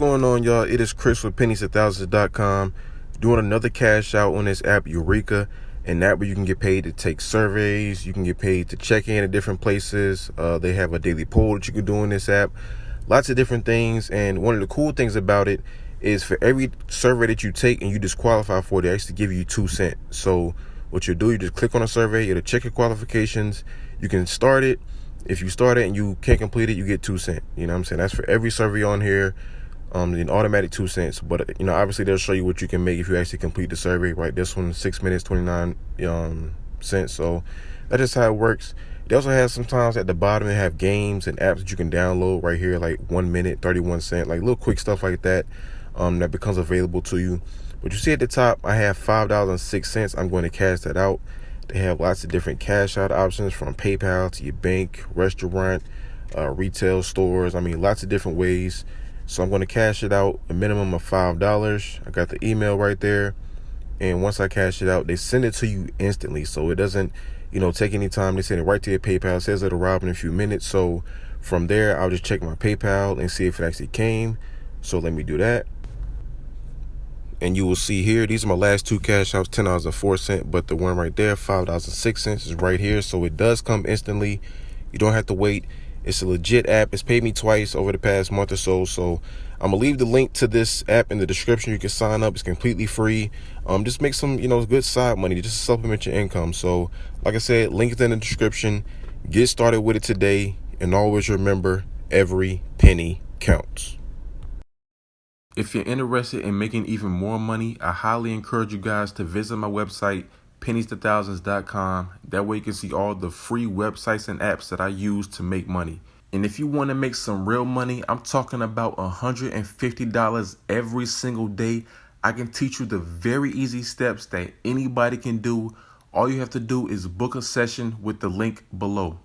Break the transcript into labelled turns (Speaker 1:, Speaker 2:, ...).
Speaker 1: going on, y'all? It is Chris with pennies1000s.com doing another cash out on this app, EUREKA, and that where you can get paid to take surveys, you can get paid to check in at different places. They have a daily poll that you can do in this app, lots of different things. And one of the cool things about it is for every survey that you take and you disqualify for, they actually give you 2 cents. So what you do, you just click on a survey, it'll check your qualifications, you can start it. If you start it and you can't complete it, you get 2 cents. You know what I'm saying? That's for every survey on here. An automatic 2 cents. But obviously they'll show you what you can make if you actually complete the survey. Right, this one 6 minutes 29 cents. So that's just how it works. They also have sometimes at the bottom they have games and apps that you can download right here, like 1 minute 31 cents, like little quick stuff like that. That becomes available to you. But you see at the top, I have $5.06. I'm going to cash that out. They have lots of different cash out options, from PayPal to your bank, restaurant, retail stores. Lots of different ways. So I'm going to cash it out, a minimum of $5. I got the email right there. And once I cash it out, they send it to you instantly. So it doesn't, take any time. They send it right to your PayPal. It says it'll arrive in a few minutes. So from there, I'll just check my PayPal and see if it actually came. So let me do that. And you will see here, these are my last two cash outs, $10.04, but the one right there, $5.06, is right here. So it does come instantly. You don't have to wait. It's a legit app. It's paid me twice over the past month or so. So I'm gonna leave the link to this app in the description. You can sign up. It's completely free. Just make some, good side money just to supplement your income. So like I said, link is in the description. Get started with it today. And always remember, every penny counts. If you're interested in making even more money, I highly encourage you guys to visit my website, pennies1000s.com. That way you can see all the free websites and apps that I use to make money. And if you want to make some real money, I'm talking about $150 every single day. I can teach you the very easy steps that anybody can do. All you have to do is book a session with the link below.